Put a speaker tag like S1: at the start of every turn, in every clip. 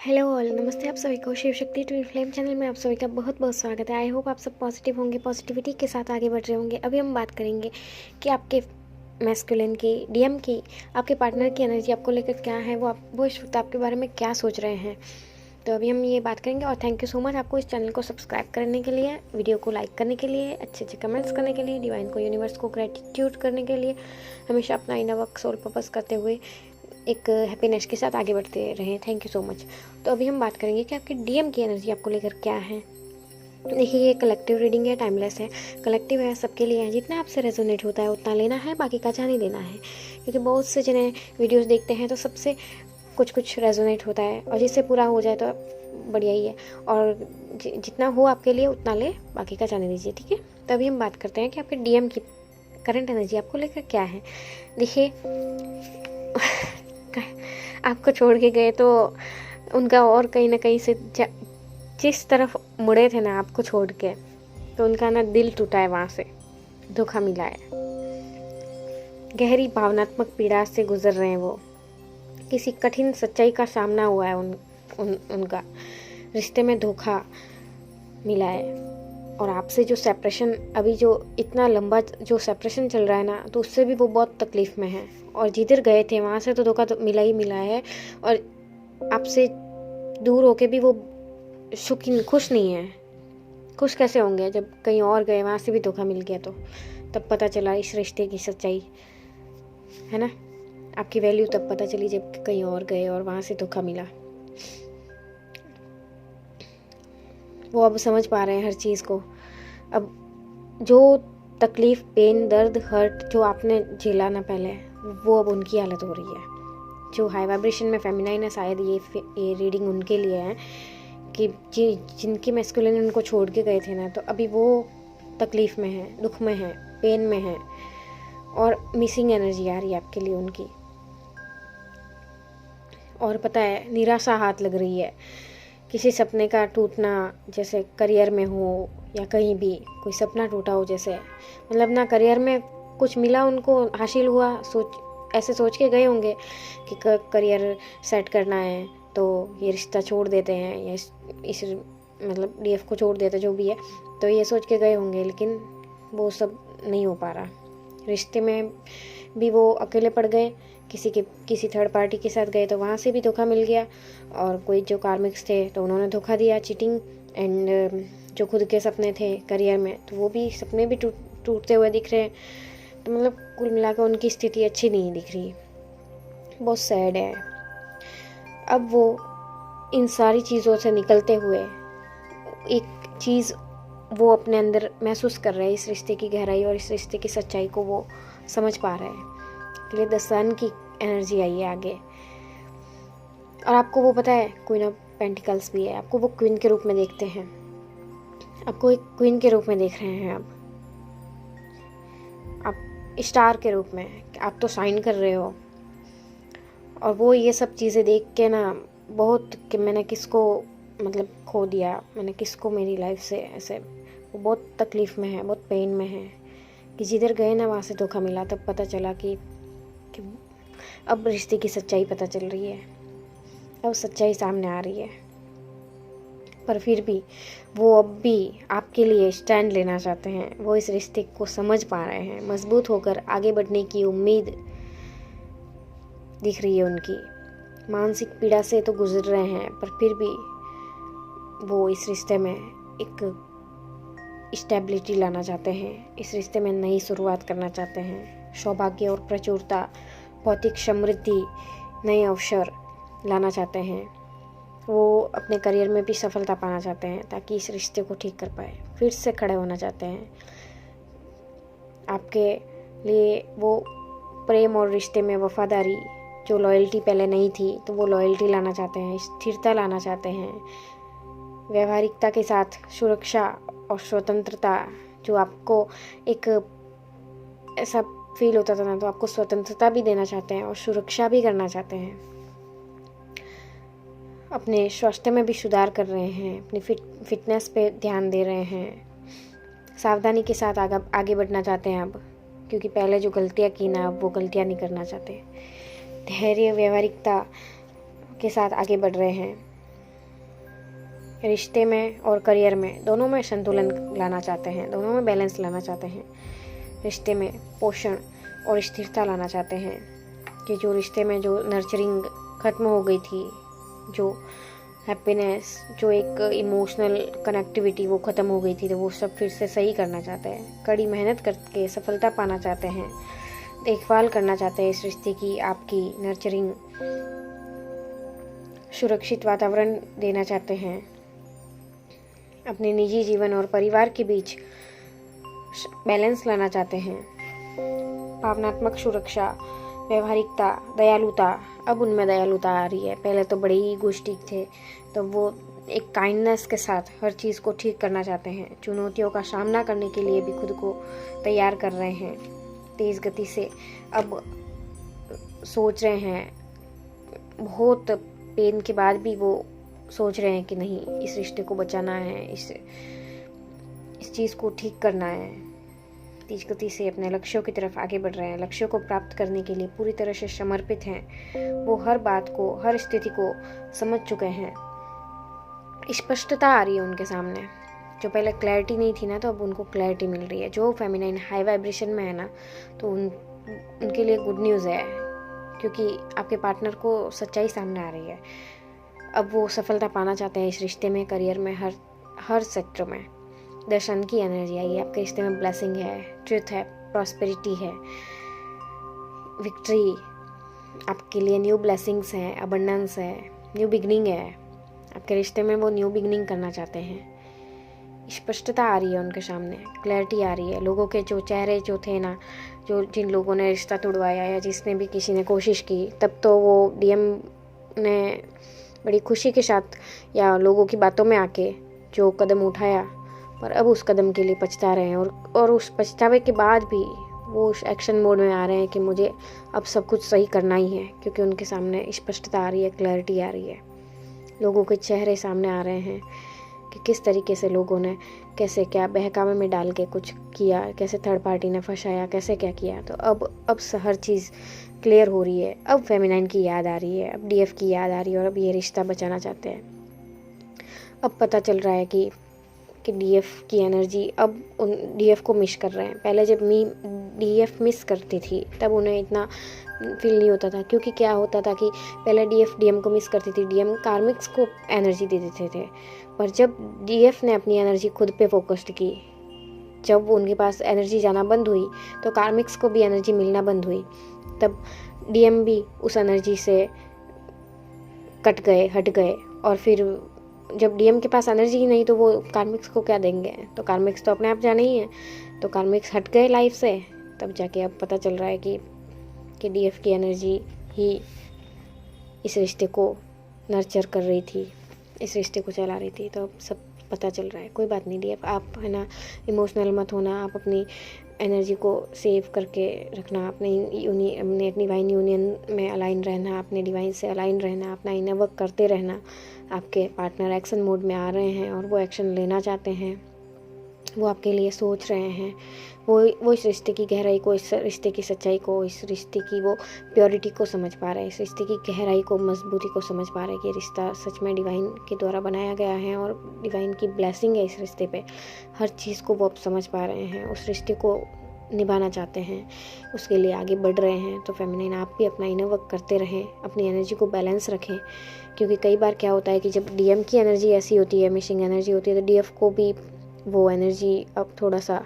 S1: Hello all, नमस्ते आप सभी को। Shiv Shakti twin flame channel में आप सभी का बहुत बहुत स्वागत है। आई होप आप सब पॉजिटिव होंगे, पॉजिटिविटी के साथ आगे बढ़ रहे होंगे। अभी हम बात करेंगे कि आपके मैस्कुलिन की, डीएम की, आपके पार्टनर की एनर्जी आपको लेकर क्या है, वो इस वक्त आपके बारे में क्या सोच रहे हैं। तो अभी हम ये बात करेंगे। और थैंक यू सो मच आपको इस चैनल को सब्सक्राइब करने के लिए, वीडियो को लाइक करने के लिए, अच्छे अच्छे कमेंट्स करने के लिए, डिवाइन को, यूनिवर्स को ग्रेटिट्यूड करने के लिए, हमेशा अपना इनर वर्क सोल पर्पस करते हुए एक हैप्पीनेस के साथ आगे बढ़ते रहें। Thank you so much. तो अभी हम बात करेंगे कि आपकी डीएम की एनर्जी आपको लेकर क्या है। देखिए, ये कलेक्टिव रीडिंग है, टाइमलेस है, कलेक्टिव है, सबके लिए है। जितना आपसे रेजोनेट होता है उतना लेना है, बाकी का जाने देना है। क्योंकि बहुत से जिन्हें वीडियोस देखते हैं तो सबसे कुछ रेजोनेट होता है, और जिससे पूरा हो जाए तो बढ़िया ही है। और जितना हो आपके लिए उतना ले, बाकी का जाने दीजिए, ठीक है। तो अभी हम बात करते हैं कि आपके डीएम की करंट एनर्जी आपको लेकर क्या है। देखिए, आपको छोड़ के गए तो उनका और कहीं ना कहीं से जिस तरफ मुड़े थे ना आपको छोड़ के, तो उनका ना दिल टूटा है, वहाँ से धोखा मिला है। गहरी भावनात्मक पीड़ा से गुजर रहे हैं वो। किसी कठिन सच्चाई का सामना हुआ है उनका रिश्ते में धोखा मिला है। और आपसे जो सेपरेशन, अभी जो इतना लंबा जो सेपरेशन चल रहा है ना, तो उससे भी वो बहुत तकलीफ़ में है। और जिधर गए थे वहाँ से तो धोखा तो मिला ही मिला है, और आपसे दूर होके भी वो खुश नहीं है। खुश कैसे होंगे जब कहीं और गए, वहाँ से भी धोखा मिल गया तो तब पता चला इस रिश्ते की सच्चाई, है ना। आपकी वैल्यू तब पता चली जब कहीं और गए और वहाँ से धोखा मिला। वो अब समझ पा रहे हैं हर चीज़ को। अब जो तकलीफ़, पेन, दर्द, हर्ट जो आपने झेला ना पहले, वो अब उनकी हालत हो रही है। जो हाई वाइब्रेशन में फेमिनाइन है, शायद ये रीडिंग उनके लिए है कि जिनकी मैस्कुलिन उनको छोड़ के गए थे ना, तो अभी वो तकलीफ़ में है, दुख में है, पेन में है, और मिसिंग एनर्जी आ रही है आपके लिए उनकी। और पता है, निराशा हाथ लग रही है। किसी सपने का टूटना, जैसे करियर में हो या कहीं भी कोई सपना टूटा हो, जैसे मतलब ना करियर में कुछ मिला, उनको हासिल हुआ, ऐसे सोच के गए होंगे कि करियर सेट करना है तो ये रिश्ता छोड़ देते हैं, या इस मतलब डीएफ को छोड़ देते, जो भी है, तो ये सोच के गए होंगे। लेकिन वो सब नहीं हो पा रहा। रिश्ते में भी वो अकेले पड़ गए, किसी थर्ड पार्टी के साथ गए तो वहाँ से भी धोखा मिल गया। और कोई जो कार्मिक्स थे तो उन्होंने धोखा दिया, चीटिंग। एंड जो खुद के सपने थे करियर में, तो वो भी सपने भी टूटते हुए दिख रहे हैं। तो मतलब कुल मिलाकर उनकी स्थिति अच्छी नहीं दिख रही, बहुत सैड है। अब वो इन सारी चीज़ों से निकलते हुए एक चीज़ वो अपने अंदर महसूस कर रहे हैं, इस रिश्ते की गहराई और इस रिश्ते की सच्चाई को वो समझ पा रहे हैं। इसलिए द सन की एनर्जी आई है आगे। और आपको वो पता है, क्वीन ऑफ पेंटिकल्स भी है। आपको वो क्वीन के रूप में देखते हैं, आपको एक क्वीन के रूप में देख रहे हैं। अब आप स्टार के रूप में, आप तो शाइन कर रहे हो। और वो ये सब चीज़ें देख के ना बहुत, कि मैंने किसको मतलब खो दिया, मैंने किसको मेरी लाइफ से ऐसे, वो बहुत तकलीफ़ में है, बहुत पेन में है कि जिधर गए ना वहाँ से धोखा मिला। तब पता चला कि अब रिश्ते की सच्चाई पता चल रही है, अब सच्चाई सामने आ रही है। पर फिर भी वो अब भी आपके लिए स्टैंड लेना चाहते हैं। वो इस रिश्ते को समझ पा रहे हैं, मजबूत होकर आगे बढ़ने की उम्मीद दिख रही है उनकी। मानसिक पीड़ा से तो गुजर रहे हैं, पर फिर भी वो इस रिश्ते में एक स्टेबिलिटी लाना चाहते हैं। इस रिश्ते में नई शुरुआत करना चाहते हैं। सौभाग्य और प्रचुरता, भौतिक समृद्धि, नए अवसर लाना चाहते हैं। वो अपने करियर में भी सफलता पाना चाहते हैं, ताकि इस रिश्ते को ठीक कर पाए, फिर से खड़े होना चाहते हैं। आपके लिए वो प्रेम और रिश्ते में वफादारी, जो लॉयल्टी पहले नहीं थी, तो वो लॉयल्टी लाना चाहते हैं, स्थिरता लाना चाहते हैं। व्यवहारिकता के साथ सुरक्षा और स्वतंत्रता, जो आपको एक ऐसा फील होता था ना, तो आपको स्वतंत्रता भी देना चाहते हैं और सुरक्षा भी करना चाहते हैं। अपने स्वास्थ्य में भी सुधार कर रहे हैं, अपनी फिटनेस पे ध्यान दे रहे हैं। सावधानी के साथ आगे बढ़ना चाहते हैं अब, क्योंकि पहले जो गलतियाँ की ना, अब वो गलतियाँ नहीं करना चाहते। धैर्य, व्यवहारिकता के साथ आगे बढ़ रहे हैं। रिश्ते में और करियर में दोनों में संतुलन लाना चाहते हैं, दोनों में बैलेंस लाना चाहते हैं। रिश्ते में पोषण और स्थिरता लाना चाहते हैं कि जो रिश्ते में जो नर्चरिंग ख़त्म हो गई थी, जो हैप्पीनेस, जो एक इमोशनल कनेक्टिविटी वो ख़त्म हो गई थी, तो वो सब फिर से सही करना चाहते हैं। कड़ी मेहनत करके सफलता पाना चाहते हैं, देखभाल करना चाहते हैं इस रिश्ते की, आपकी नर्चरिंग, सुरक्षित वातावरण देना चाहते हैं। अपने निजी जीवन और परिवार के बीच बैलेंस लाना चाहते हैं। भावनात्मक सुरक्षा, व्यवहारिकता, दयालुता, अब उनमें दयालुता आ रही है। पहले तो बड़े ही ईगोइस्टिक थे, तो वो एक काइंडनेस के साथ हर चीज़ को ठीक करना चाहते हैं। चुनौतियों का सामना करने के लिए भी खुद को तैयार कर रहे हैं। तेज़ गति से अब सोच रहे हैं, बहुत पेन के बाद भी वो सोच रहे हैं कि नहीं, इस रिश्ते को बचाना है, इस चीज़ को ठीक करना है। तेज गति से अपने लक्ष्यों की तरफ आगे बढ़ रहे हैं। लक्ष्यों को प्राप्त करने के लिए पूरी तरह से समर्पित हैं। वो हर बात को, हर स्थिति को समझ चुके हैं। स्पष्टता आ रही है उनके सामने। जो पहले क्लैरिटी नहीं थी ना, तो अब उनको क्लैरिटी मिल रही है। जो फेमिनाइन हाई वाइब्रेशन में है ना, तो उनके लिए गुड न्यूज़ है, क्योंकि आपके पार्टनर को सच्चाई सामने आ रही है। अब वो सफलता पाना चाहते हैं इस रिश्ते में, करियर में, हर सेक्टर में। दर्शन की एनर्जी आई है आपके रिश्ते में। ब्लेसिंग है, ट्रुथ है, प्रॉस्पेरिटी है, विक्ट्री आपके लिए, न्यू ब्लेसिंग्स हैं, अबंडेंस है, न्यू बिगनिंग है आपके रिश्ते में। वो न्यू बिगनिंग करना चाहते हैं। स्पष्टता आ रही है उनके सामने, क्लैरिटी आ रही है। लोगों के जो चेहरे जो थे ना, जिन लोगों ने रिश्ता तोड़वाया या जिसने भी किसी ने कोशिश की, तब तो वो डीएम ने बड़ी खुशी के साथ या लोगों की बातों में आके जो कदम उठाया, पर अब उस कदम के लिए पछता रहे हैं। और उस पछतावे के बाद भी वो उस एक्शन मोड में आ रहे हैं कि मुझे अब सब कुछ सही करना ही है, क्योंकि उनके सामने स्पष्टता आ रही है, क्लैरिटी आ रही है। लोगों के चेहरे सामने आ रहे हैं कि किस तरीके से लोगों ने कैसे क्या बहकावे में डाल के कुछ किया, कैसे थर्ड पार्टी ने फंसाया, कैसे क्या किया। तो अब हर चीज़ क्लियर हो रही है। अब फेमिनाइन की याद आ रही है, अब डीएफ की याद आ रही है, और अब ये रिश्ता बचाना चाहते हैं। अब पता चल रहा है कि डीएफ की एनर्जी, अब उन डीएफ को मिस कर रहे हैं। पहले जब डीएफ मिस करती थी तब उन्हें इतना फील नहीं होता था, क्योंकि क्या होता था कि पहले डीएफ डीएम को मिस करती थी, डीएम कार्मिक्स को एनर्जी दे देते थे। पर जब डीएफ ने अपनी एनर्जी खुद पे फोकस्ड की, जब उनके पास एनर्जी जाना बंद हुई, तो कार्मिक्स को भी एनर्जी मिलना बंद हुई। तब डीएम भी उस एनर्जी से हट गए। और फिर जब डीएम के पास एनर्जी ही नहीं, तो वो कार्मिक्स को क्या देंगे? तो कार्मिक्स तो अपने आप जाने ही है। तो कार्मिक्स हट गए लाइफ से। तब जाके अब पता चल रहा है कि डीएफ की एनर्जी ही इस रिश्ते को नर्चर कर रही थी, इस रिश्ते को चला रही थी। तो अब सब पता चल रहा है। कोई बात नहीं डीएफ, आप है ना इमोशनल मत होना। आप अपनी एनर्जी को सेव करके रखना, अपने डिवाइन यूनियन में अलाइन रहना, अपने डिवाइन से अलाइन रहना, अपना इनर वर्क करते रहना। आपके पार्टनर एक्शन मोड में आ रहे हैं और वो एक्शन लेना चाहते हैं, वो आपके लिए सोच रहे हैं। वो इस रिश्ते की गहराई को, इस रिश्ते की सच्चाई को, इस रिश्ते की वो प्योरिटी को समझ पा रहे हैं, इस रिश्ते की गहराई को, मजबूती को समझ पा रहे हैं कि रिश्ता सच में डिवाइन के द्वारा बनाया गया है और डिवाइन की ब्लेसिंग है इस रिश्ते पे। हर चीज़ को वो अब समझ पा रहे हैं, उस रिश्ते को निभाना चाहते हैं, उसके लिए आगे बढ़ रहे हैं। तो फेमिनाइन, आप भी अपना इनर वर्क करते रहें, अपनी एनर्जी को बैलेंस रखें, क्योंकि कई बार क्या होता है कि जब डीएम की एनर्जी ऐसी होती है, मिसिंग एनर्जी होती है, तो डीएफ को भी वो एनर्जी अब थोड़ा सा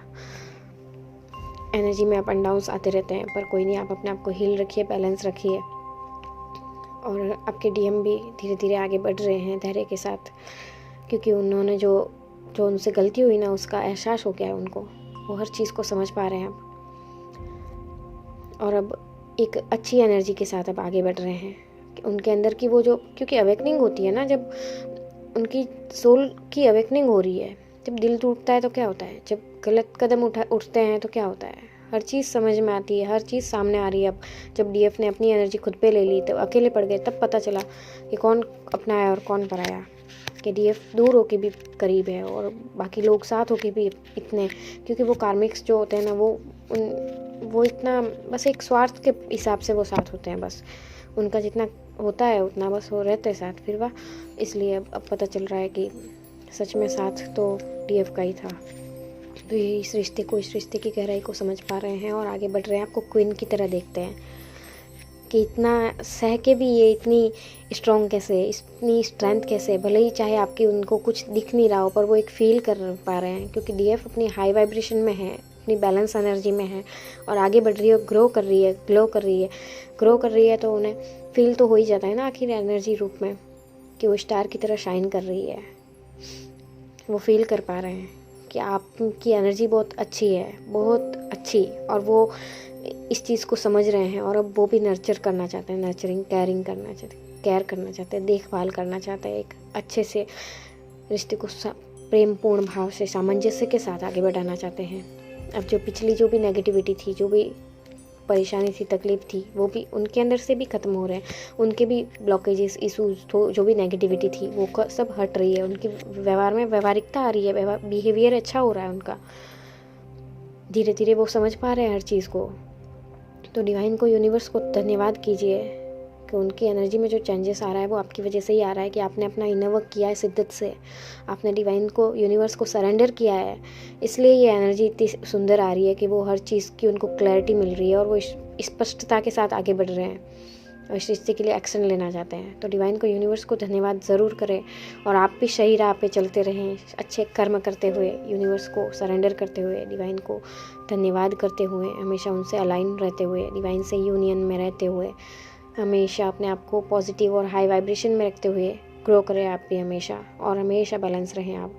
S1: एनर्जी में अप एंड डाउन्स आते रहते हैं। पर कोई नहीं, आप अपने आप को हील रखिए, बैलेंस रखिए। और आपके डीएम भी धीरे धीरे आगे बढ़ रहे हैं धैर्य के साथ, क्योंकि उन्होंने जो उनसे गलती हुई ना, उसका एहसास हो गया है उनको। वो हर चीज़ को समझ पा रहे हैं अब, और अब एक अच्छी एनर्जी के साथ अब आगे बढ़ रहे हैं। उनके अंदर की वो जो, क्योंकि अवेकनिंग होती है ना, जब उनकी सोल की अवेकनिंग हो रही है, जब दिल टूटता है तो क्या होता है, जब गलत कदम उठते हैं तो क्या होता है, हर चीज़ समझ में आती है, हर चीज़ सामने आ रही है। अब जब डीएफ ने अपनी एनर्जी खुद पे ले ली, तो अकेले पड़ गए, तब पता चला कि कौन अपनाया और कौन पराया, कि डीएफ दूर होके भी करीब है और बाकी लोग साथ होके भी इतने, क्योंकि वो कार्मिक्स जो होते हैं ना, वो इतना बस एक स्वार्थ के हिसाब से वो साथ होते हैं, बस उनका जितना होता है उतना बस वो रहते हैं साथ। फिर वह इसलिए अब पता चल रहा है कि सच में साथ तो डीएफ का ही था। तो ये इस रिश्ते की गहराई को समझ पा रहे हैं और आगे बढ़ रहे हैं। आपको क्वीन की तरह देखते हैं कि इतना सह के भी ये इतनी स्ट्रॉन्ग कैसे, इतनी स्ट्रेंथ कैसे, भले ही चाहे आपकी उनको कुछ दिख नहीं रहा हो पर वो एक फील कर पा रहे हैं, क्योंकि डीएफ अपनी हाई वाइब्रेशन में है, अपनी बैलेंस एनर्जी में है और आगे बढ़ रही है, ग्रो कर रही है, ग्रो कर रही है। तो उन्हें फील तो हो ही जाता है ना आखिर एनर्जी रूप में कि वो स्टार की तरह शाइन कर रही है। वो फील कर पा रहे हैं कि आपकी एनर्जी बहुत अच्छी है, बहुत अच्छी, और वो इस चीज़ को समझ रहे हैं और अब वो भी नर्चर करना चाहते हैं, नर्चरिंग केयर करना चाहते हैं, देखभाल करना चाहते हैं, एक अच्छे से रिश्ते को प्रेमपूर्ण भाव से सामंजस्य के साथ आगे बढ़ाना चाहते हैं। अब जो पिछली जो भी नेगेटिविटी थी, जो भी परेशानी थी, तकलीफ थी, वो भी उनके अंदर से भी ख़त्म हो रहे हैं। उनके भी ब्लॉकेजेस, इशूज़, जो भी नेगेटिविटी थी वो सब हट रही है। उनके व्यवहार में व्यवहारिकता आ रही है, बिहेवियर अच्छा हो रहा है उनका। धीरे धीरे वो समझ पा रहे हैं हर चीज़ को। तो डिवाइन को, यूनिवर्स को धन्यवाद कीजिए कि उनकी एनर्जी में जो चेंजेस आ रहा है वो आपकी वजह से ही आ रहा है कि आपने अपना इनर वर्क किया है शिद्दत से, आपने डिवाइन को, यूनिवर्स को सरेंडर किया है, इसलिए ये एनर्जी इतनी सुंदर आ रही है कि वो हर चीज़ की उनको क्लैरिटी मिल रही है और वो स्पष्टता के साथ आगे बढ़ रहे हैं और इस रिश्ते के लिए एक्शन लेना चाहते हैं। तो डिवाइन को, यूनिवर्स को धन्यवाद ज़रूर करें और आप भी सही राह पे चलते रहें, अच्छे कर्म करते हुए, यूनिवर्स को सरेंडर करते हुए, डिवाइन को धन्यवाद करते हुए, हमेशा उनसे अलाइन रहते हुए, डिवाइन से यूनियन में रहते हुए, हमेशा अपने आप को पॉजिटिव और हाई वाइब्रेशन में रखते हुए ग्रो करें आप भी हमेशा, और हमेशा बैलेंस रहें आप,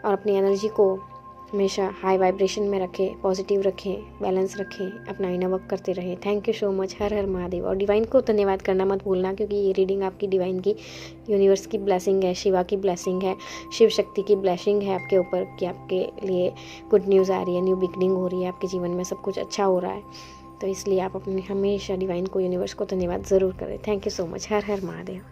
S1: और अपनी एनर्जी को हमेशा हाई वाइब्रेशन में रखें, पॉजिटिव रखें, बैलेंस रखें, अपना इनर वर्क करते रहें। Thank you so much. हर हर महादेव। और डिवाइन को धन्यवाद करना मत भूलना, क्योंकि ये रीडिंग आपकी डिवाइन की, यूनिवर्स की ब्लेसिंग है, शिवा की ब्लेसिंग है, शिव शक्ति की ब्लेसिंग है आपके ऊपर कि आपके लिए गुड न्यूज़ आ रही है, न्यू बिगनिंग हो रही है आपके जीवन में, सब कुछ अच्छा हो रहा है। तो इसलिए आप अपने हमेशा डिवाइन को, यूनिवर्स को धन्यवाद ज़रूर करें। Thank you so much. हर हर महादेव।